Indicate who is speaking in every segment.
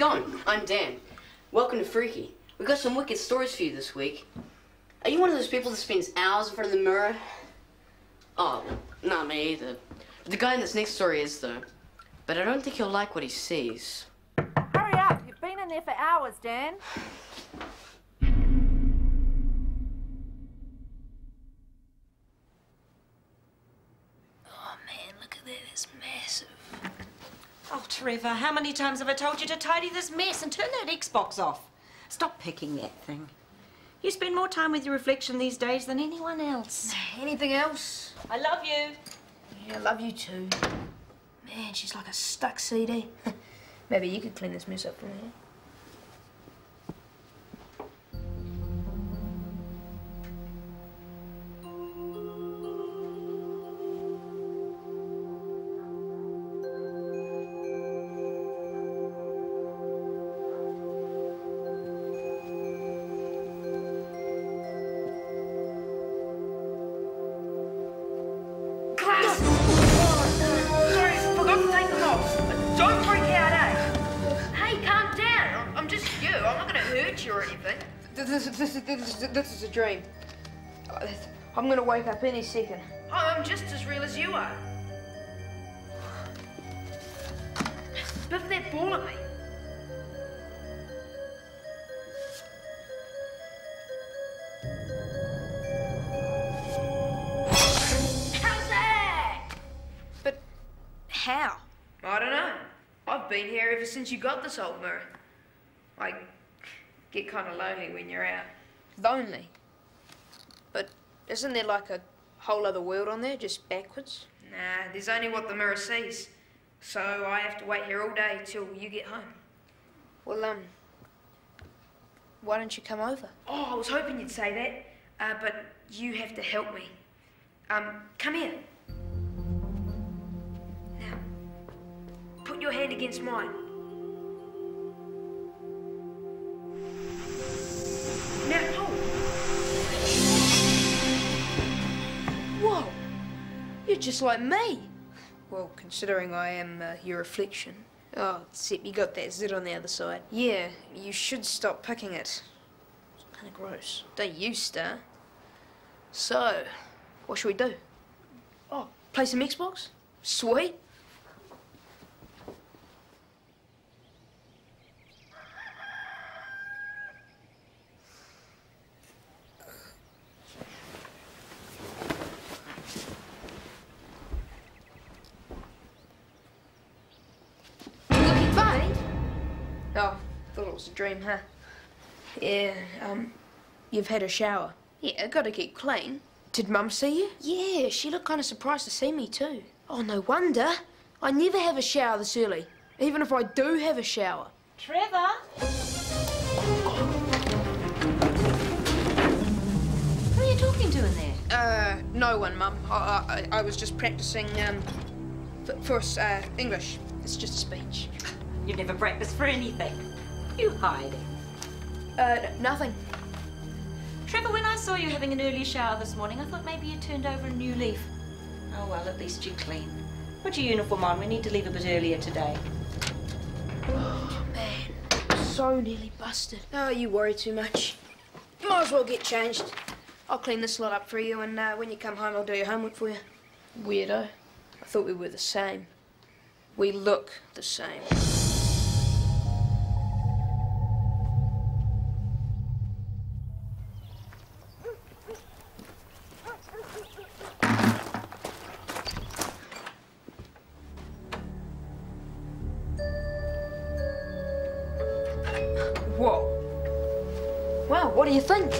Speaker 1: going? I'm Dan. Welcome to Freaky. We've got some wicked stories for you this week. Are you one of those people that spends hours in front of the mirror? Oh, well, not me either. The guy in this next story is, though. But I don't think he'll like what he sees.
Speaker 2: Hurry up! You've been in there for hours, Dan.
Speaker 3: Oh, man, look at that. It's massive.
Speaker 4: Oh, Trevor, how many times have I told you to tidy this mess and turn that Xbox off? Stop picking that thing. You spend more time with your reflection these days than anyone else.
Speaker 3: Anything else?
Speaker 4: I love you.
Speaker 3: Yeah, I love you too. Man, she's like a stuck CD. Maybe you could clean this mess up for me. This is a dream. I'm gonna wake up any second.
Speaker 2: Oh, I'm just as real as you are. Biff that ball at me. How's that?
Speaker 3: But how?
Speaker 2: I don't know. I've been here ever since you got this old mirror. I get kind of lonely when you're out.
Speaker 3: Lonely? But isn't there like a whole other world on there, just backwards?
Speaker 2: Nah, there's only what the mirror sees. So I have to wait here all day till you get home.
Speaker 3: Well, why don't you come over?
Speaker 2: Oh, I was hoping you'd say that, but you have to help me. Come here. Now, put your hand against mine. Now, hold.
Speaker 3: Whoa, you're just like me. Well, considering I am your reflection. Oh, except you got that zit on the other side. Yeah, you should stop picking it. It's kind of gross. Don't you start. So, what should we do? Oh, play some Xbox? Sweet. Oh, thought it was a dream, huh? Yeah, you've had a shower. Yeah, gotta keep clean. Did Mum see you? Yeah, she looked kind of surprised to see me too. Oh, no wonder. I never have a shower this early, even if I do have a shower.
Speaker 4: Trevor? Who are you talking to in there?
Speaker 3: No one, Mum. I was just practicing, for English. It's just a speech.
Speaker 4: You've never practiced for anything. You hiding.
Speaker 3: Nothing.
Speaker 4: Trevor, when I saw you having an early shower this morning, I thought maybe you turned over a new leaf. Oh, well, at least you're clean. Put your uniform on. We need to leave a bit earlier today.
Speaker 3: Oh, man. So nearly busted. Oh, you worry too much. Might as well get changed. I'll clean this lot up for you, and when you come home, I'll do your homework for you. Weirdo. I thought we were the same. We look the same. Whoa. Wow, what do you think?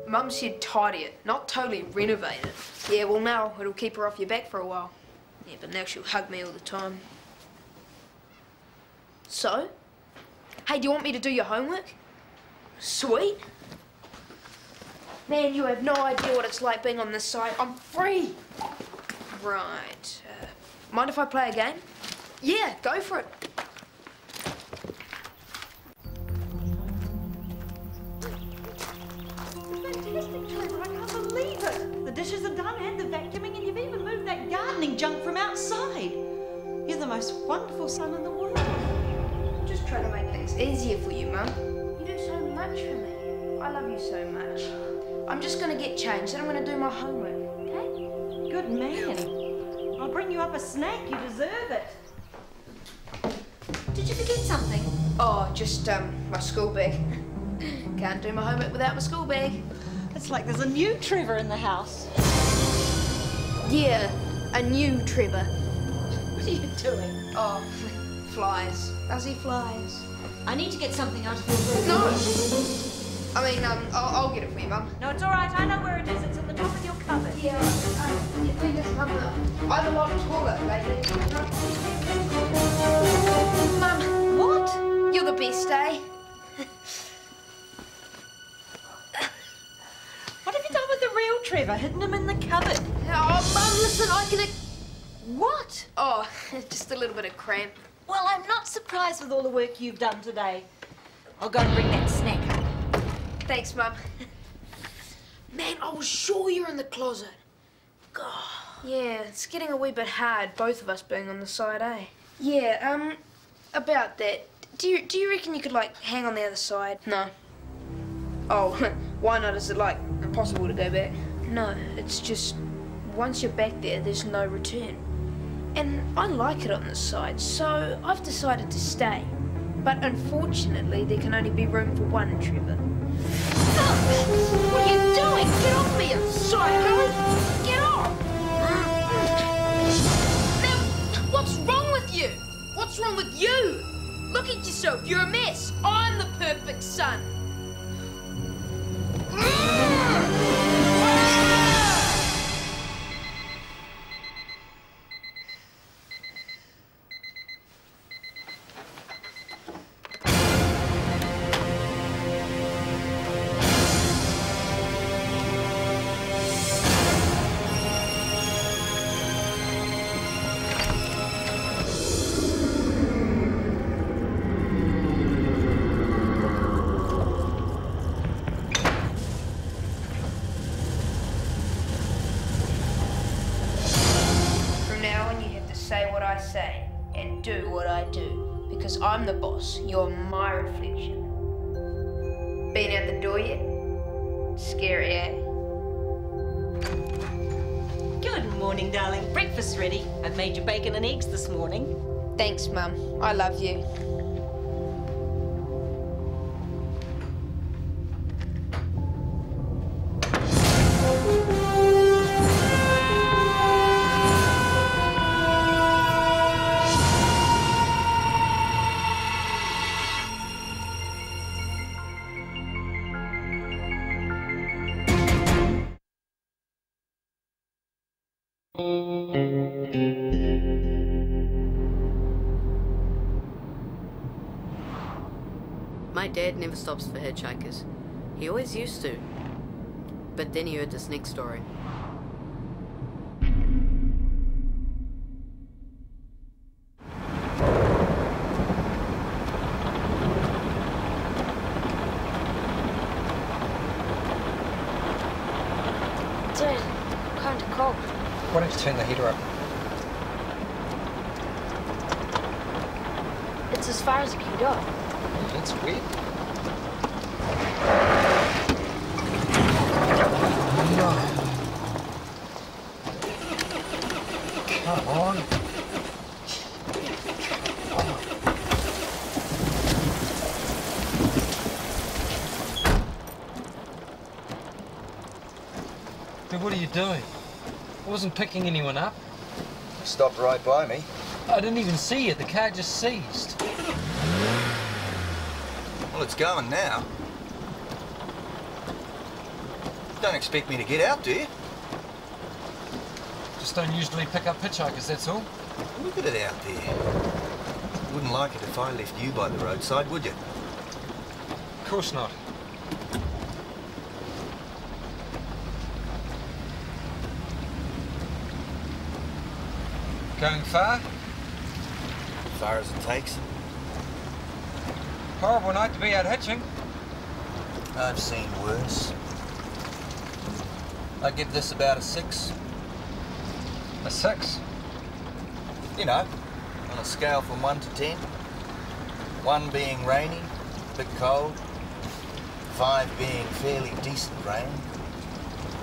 Speaker 3: Mum said tidy it, not totally renovate it. Yeah, well now it'll keep her off your back for a while. Yeah, but now she'll hug me all the time. So? Hey, do you want me to do your homework? Sweet. Man, you have no idea what it's like being on this side. I'm free. Right. Mind if I play a game? Yeah, go for it.
Speaker 4: Fantastic, Trevor. I can't believe it. The dishes are done and the vacuuming, and you've even moved that gardening junk from outside. You're the most wonderful son in the world.
Speaker 2: Just
Speaker 3: just trying to make things easier for you, Mum. You do so much for me. I love you so much. I'm just going to get changed and I'm going to do my homework, okay?
Speaker 4: Good man. I'll bring you up a snack. You deserve it. Did you forget something?
Speaker 3: Oh, just my school bag. Can't do my homework without my school bag.
Speaker 4: It's like there's a new Trevor in the house.
Speaker 3: Yeah, a new Trevor.
Speaker 4: What are you doing?
Speaker 3: Oh, flies. Fuzzy flies.
Speaker 4: I need to get something out of your room.
Speaker 3: No! I mean, I'll get it for you, Mum.
Speaker 4: No, it's all right. I know where it is. It's in the top of your cupboard.
Speaker 3: Yeah, you think this, Mum? I'm a lot taller, lady. Mum.
Speaker 4: What?
Speaker 3: You're the best, eh?
Speaker 4: What have you done with the real Trevor? Hidden him in the cupboard.
Speaker 3: Oh, Mum, listen, I can...
Speaker 4: What?
Speaker 3: Oh, just a little bit of cramp.
Speaker 4: Well, I'm not surprised with all the work you've done today. I'll go and bring that snack up.
Speaker 3: Thanks, Mum. Man, I was sure you were in the closet. God. Yeah, it's getting a wee bit hard, both of us being on the side, eh? Yeah, about that. Do you reckon you could, like, hang on the other side? No. Oh, why not? Is it, like, impossible to go back? No, it's just, once you're back there, there's no return. And I like it on this side, so I've decided to stay. But unfortunately, there can only be room for one Trevor. Oh, what are you doing? Get off me, you psycho! Get off! Now, what's wrong with you? What's wrong with you? Look at yourself, you're a mess. I'm the perfect son. Say what I say and do what I do, because I'm the boss. You're my reflection. Been out the door yet? Scary, eh?
Speaker 4: Good morning, darling. Breakfast's ready. I've made you bacon and eggs this morning.
Speaker 3: Thanks, Mum. I love you.
Speaker 1: My dad never stops for hitchhikers. He always used to. But then he heard this next story.
Speaker 3: Dude, kind of cold.
Speaker 5: Why don't you turn the heater up?
Speaker 3: It's as far as it can go.
Speaker 5: That's weird. No. Come on. Dude, what are you doing? I wasn't picking anyone up.
Speaker 6: You stopped right by me.
Speaker 5: I didn't even see it. The car just seized.
Speaker 6: Well, it's going now. Don't expect me to get out, do you?
Speaker 5: Just don't usually pick up hitchhikers, that's all.
Speaker 6: Look at it out there. Wouldn't like it if I left you by the roadside, would you?
Speaker 5: Of course not. Going far?
Speaker 6: As far as it takes.
Speaker 5: Horrible night to be out hitching.
Speaker 6: I've seen worse. I give this about a 6.
Speaker 5: A 6?
Speaker 6: You know, on a scale from 1 to 10. 1 being rainy, a bit cold. 5 being fairly decent rain.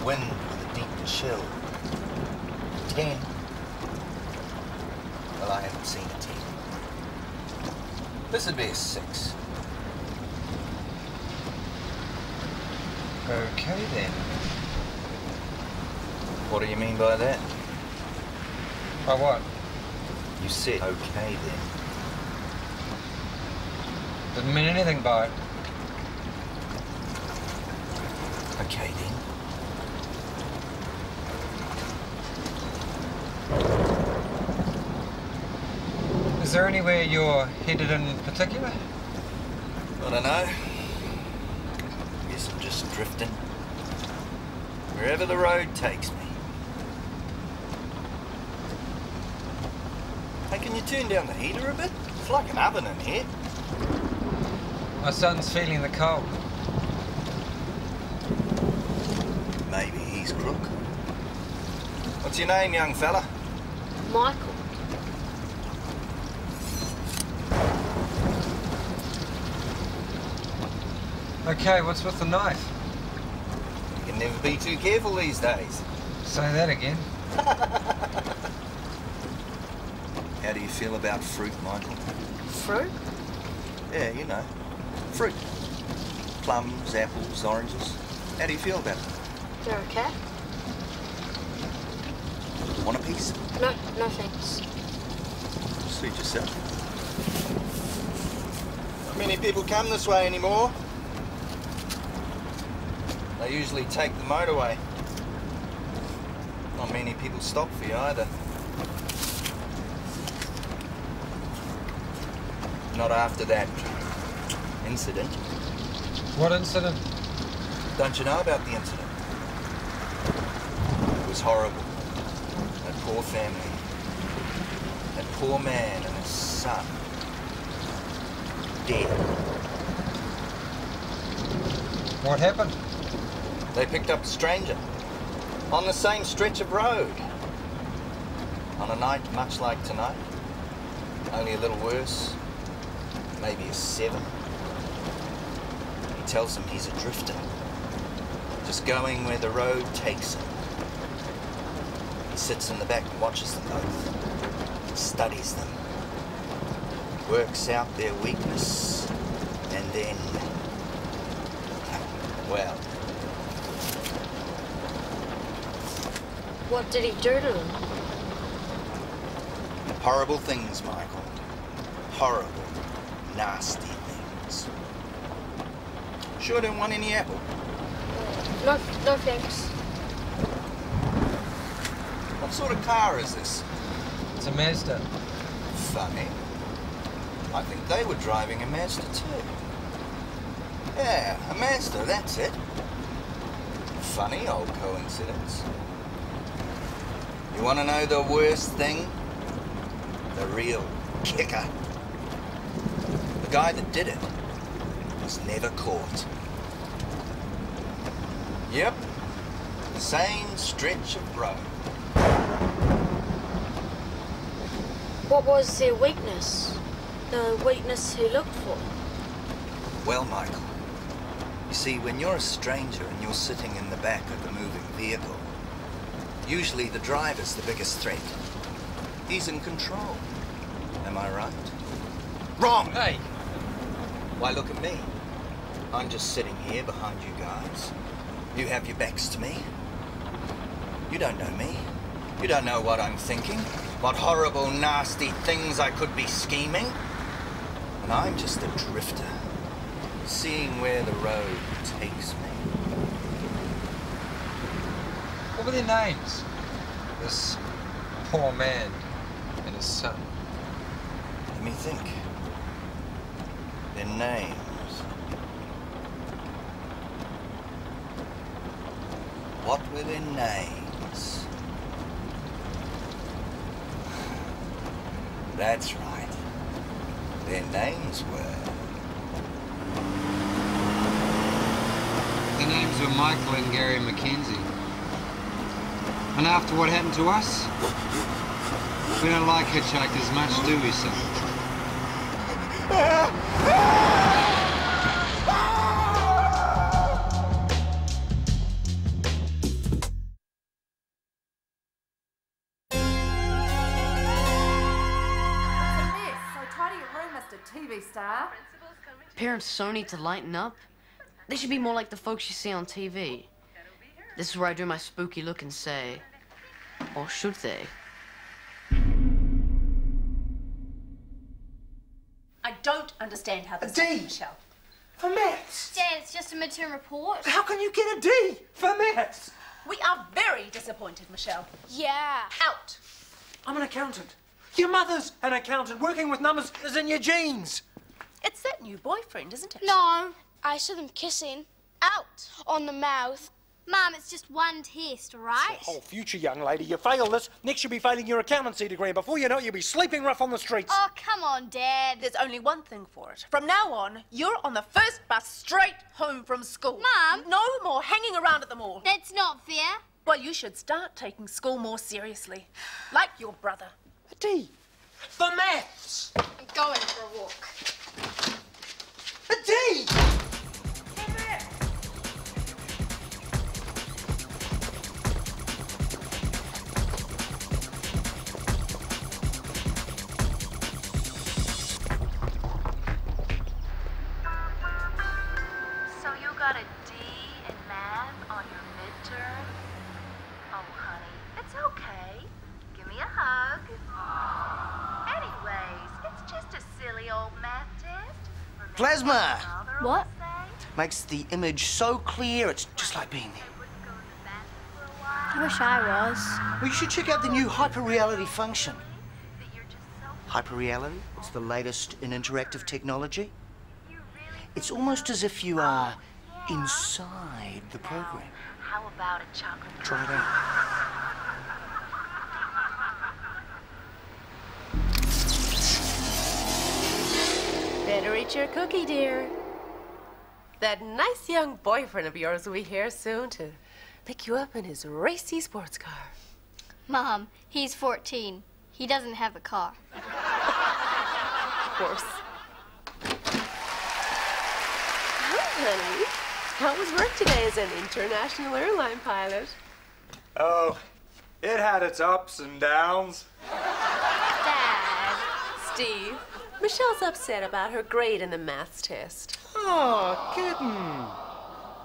Speaker 6: Wind with a deep chill. 10. Well, I haven't seen a 10. This would be a 6.
Speaker 5: Okay then.
Speaker 6: What do you mean by that?
Speaker 5: By what?
Speaker 6: You said okay then.
Speaker 5: Didn't mean anything by it.
Speaker 6: Okay then.
Speaker 5: Is there anywhere you're headed in particular?
Speaker 6: I don't know. Guess I'm just drifting. Wherever the road takes me. Hey, can you turn down the heater a bit? It's like an oven in here.
Speaker 5: My son's feeling the cold.
Speaker 6: Maybe he's crook. What's your name, young fella?
Speaker 1: Michael.
Speaker 5: Okay, what's with the knife?
Speaker 6: You can never be too careful these days.
Speaker 5: Say that again.
Speaker 6: How do you feel about fruit, Michael?
Speaker 1: Fruit?
Speaker 6: Yeah, you know. Fruit. Plums, apples, oranges. How do you feel about them?
Speaker 1: They're okay.
Speaker 6: Want a piece?
Speaker 1: No, no thanks.
Speaker 6: Suit yourself. Not many people come this way anymore. They usually take the motorway. Not many people stop for you either. Not after that incident.
Speaker 5: What incident?
Speaker 6: Don't you know about the incident? It was horrible. That poor family. That poor man and his son. Dead.
Speaker 5: What happened?
Speaker 6: They picked up a stranger. On the same stretch of road. On a night much like tonight. Only a little worse. Maybe a 7. He tells them he's a drifter. Just going where the road takes him. He sits in the back and watches them both. Studies them. Works out their weakness. And then... well...
Speaker 1: What did he do to them?
Speaker 6: horrible things, Michael. Horrible, nasty things. Sure don't want any apple?
Speaker 1: No thanks.
Speaker 6: What sort of car is this?
Speaker 5: It's a Mazda.
Speaker 6: Funny. I think they were driving a Mazda too. Yeah, a Mazda, that's it. Funny old coincidence. You want to know the worst thing? The real kicker. The guy that did it was never caught. Yep, same stretch of road.
Speaker 1: What was their weakness? The weakness he looked for?
Speaker 6: Well, Michael, you see, when you're a stranger and you're sitting in the back of the moving vehicle, usually the driver's the biggest threat. He's in control. Am I right? Wrong!
Speaker 5: Hey!
Speaker 6: Why, look at me. I'm just sitting here behind you guys. You have your backs to me. You don't know me. You don't know what I'm thinking, what horrible, nasty things I could be scheming. And I'm just a drifter, seeing where the road takes me.
Speaker 5: What were their names? This poor man and his son.
Speaker 6: Let me think. Their names. What were their names? That's right. Their names were...
Speaker 5: Their names were Michael and Gary Mackenzie. And after what happened to us, we don't like hitchhikers much, do we, son?
Speaker 7: TV star.
Speaker 1: Parents so need to lighten up. They should be more like the folks you see on TV. This is where I do my spooky look and say, or should they?
Speaker 7: I don't understand how this
Speaker 8: D.
Speaker 7: happens, Michelle.
Speaker 8: For maths.
Speaker 9: Dad, it's just a midterm report.
Speaker 8: How can you get a D for maths?
Speaker 7: We are very disappointed, Michelle.
Speaker 9: Yeah.
Speaker 7: Out.
Speaker 8: I'm an accountant. Your mother's an accountant. Working with numbers is in your genes.
Speaker 7: It's that new boyfriend, isn't it?
Speaker 9: No, I saw them kissing.
Speaker 7: Out.
Speaker 9: On the mouth. Mum, it's just one test, right?
Speaker 8: Oh, future young lady, you fail this. Next you'll be failing your accountancy degree, and before you know it, you'll be sleeping rough on the streets.
Speaker 9: Oh, come on, Dad.
Speaker 7: There's only one thing for it. From now on, you're on the first bus straight home from school.
Speaker 9: Mum.
Speaker 7: No more hanging around at the mall.
Speaker 9: That's not fair.
Speaker 7: Well, you should start taking school more seriously. Like your brother.
Speaker 8: A D for maths.
Speaker 9: I'm going for a walk.
Speaker 8: A D.
Speaker 10: So you got a D in math on your midterm? Oh, honey, it's okay. Give me a hug. Anyways, it's just a silly old math test. Remember
Speaker 11: Plasma!
Speaker 10: what Father
Speaker 9: What?
Speaker 10: always say?
Speaker 11: Makes the image so clear, it's just like being there.
Speaker 10: Wouldn't go to the bathroom for a while.
Speaker 9: I wish I was.
Speaker 11: Well, you should check out the new hyperreality function.
Speaker 10: That you're just so
Speaker 11: Hyperreality, it's the latest in interactive technology.
Speaker 10: you really
Speaker 11: It's almost as if you are inside the program.
Speaker 10: How about a chocolate
Speaker 11: Try it out.
Speaker 12: Better eat your cookie, dear. That nice young boyfriend of yours will be here soon to pick you up in his racy sports car.
Speaker 9: Mom, he's 14. He doesn't have a car.
Speaker 12: Of course. Hi, honey. How was work today as an international airline pilot?
Speaker 8: Oh, it had its ups and downs.
Speaker 9: Dad.
Speaker 12: Steve, Michelle's upset about her grade in the maths test.
Speaker 8: Oh, kitten.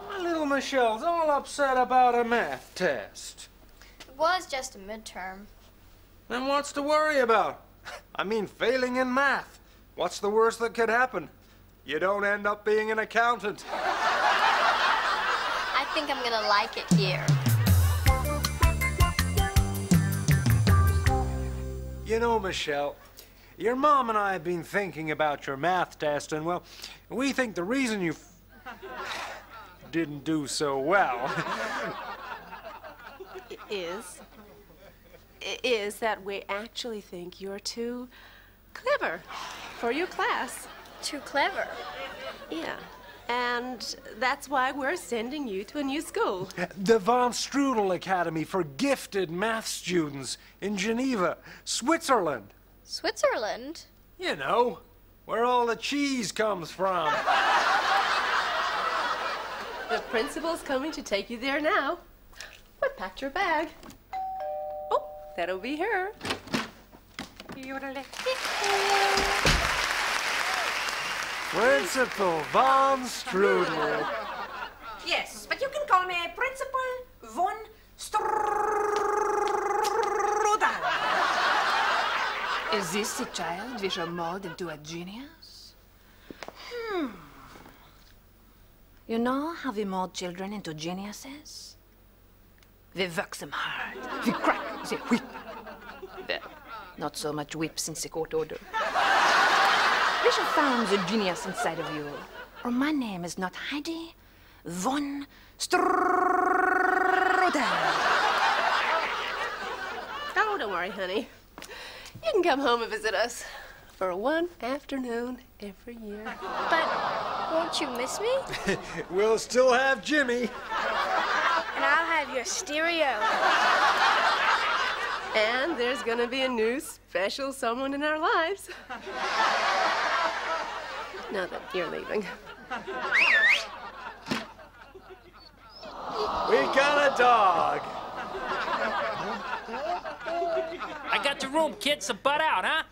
Speaker 8: My little Michelle's all upset about a math test.
Speaker 9: It was just a midterm.
Speaker 8: Then what's to worry about? I mean, failing in math. What's the worst that could happen? You don't end up being an accountant.
Speaker 9: I think I'm gonna like it here.
Speaker 8: You know, Michelle, your mom and I have been thinking about your math test, and, well, we think the reason you didn't do so well
Speaker 12: is that we actually think you're too clever for your class.
Speaker 9: Too clever.
Speaker 12: Yeah. And that's why we're sending you to a new school.
Speaker 8: the Von Strudel Academy for Gifted Math Students in Geneva, Switzerland.
Speaker 9: Switzerland?
Speaker 8: You know, where all the cheese comes from.
Speaker 12: The principal's coming to take you there now. But packed your bag. Oh, that'll be her.
Speaker 8: Principal Von Strudel.
Speaker 4: Yes, but you can call me Principal Von Strudel.
Speaker 2: Is this the child we shall mold into a genius? You know how we mold children into geniuses? We work them hard. We crack the whip. Well, not so much whip since the court order. We shall find the genius inside of you. Or my name is not Heidi Von Strudel.
Speaker 12: Oh, don't worry, honey. You can come home and visit us for one afternoon every year.
Speaker 9: But won't you miss me?
Speaker 8: We'll still have Jimmy.
Speaker 9: And I'll have your stereo.
Speaker 12: And there's gonna be a new special someone in our lives. Now that you're leaving.
Speaker 8: We got a dog.
Speaker 13: I got your room, kid, so butt out, huh?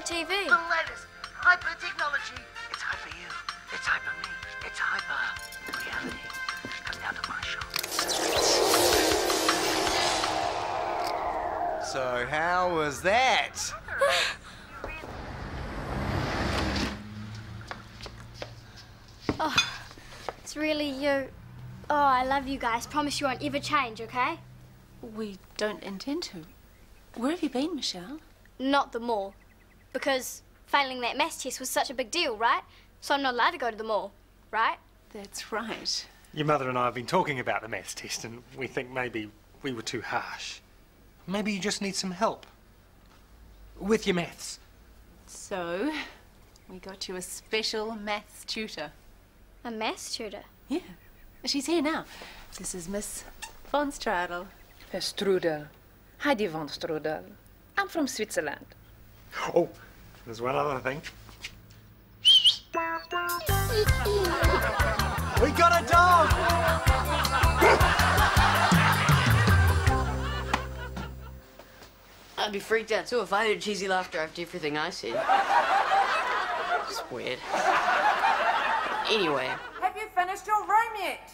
Speaker 9: TV?
Speaker 11: The latest hyper technology. It's hyper you. It's hyper me. It's hyper reality. Come down to my shop.
Speaker 13: So how was that?
Speaker 9: Oh, it's really you. Oh, I love you guys. Promise you won't ever change, okay?
Speaker 12: We don't intend to. Where have you been, Michelle?
Speaker 9: Not the mall. Because failing that maths test was such a big deal, right? So I'm not allowed to go to the mall, right?
Speaker 12: That's right.
Speaker 8: Your mother and I have been talking about the maths test, and we think maybe we were too harsh. Maybe you just need some help with your maths.
Speaker 12: So, we got you a special maths tutor.
Speaker 9: A maths tutor?
Speaker 12: Yeah. She's here now. This is Miss von Stradel.
Speaker 2: Strudel. Heidi von Strudel. I'm from Switzerland.
Speaker 8: Oh, there's one other thing. We got a dog!
Speaker 1: I'd be freaked out too if I heard cheesy laughter after everything I said. It's weird. Anyway,
Speaker 7: Have you finished your room yet?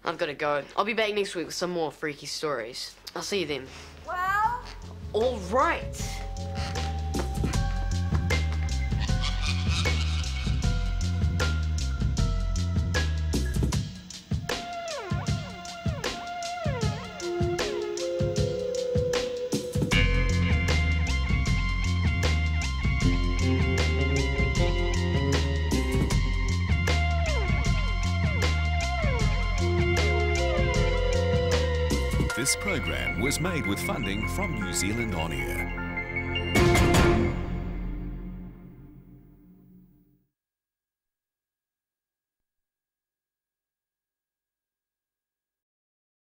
Speaker 1: I've got to go. I'll be back next week with some more freaky stories. I'll see you then.
Speaker 7: Well...
Speaker 1: All right.
Speaker 14: This program was made with funding from New Zealand On Air.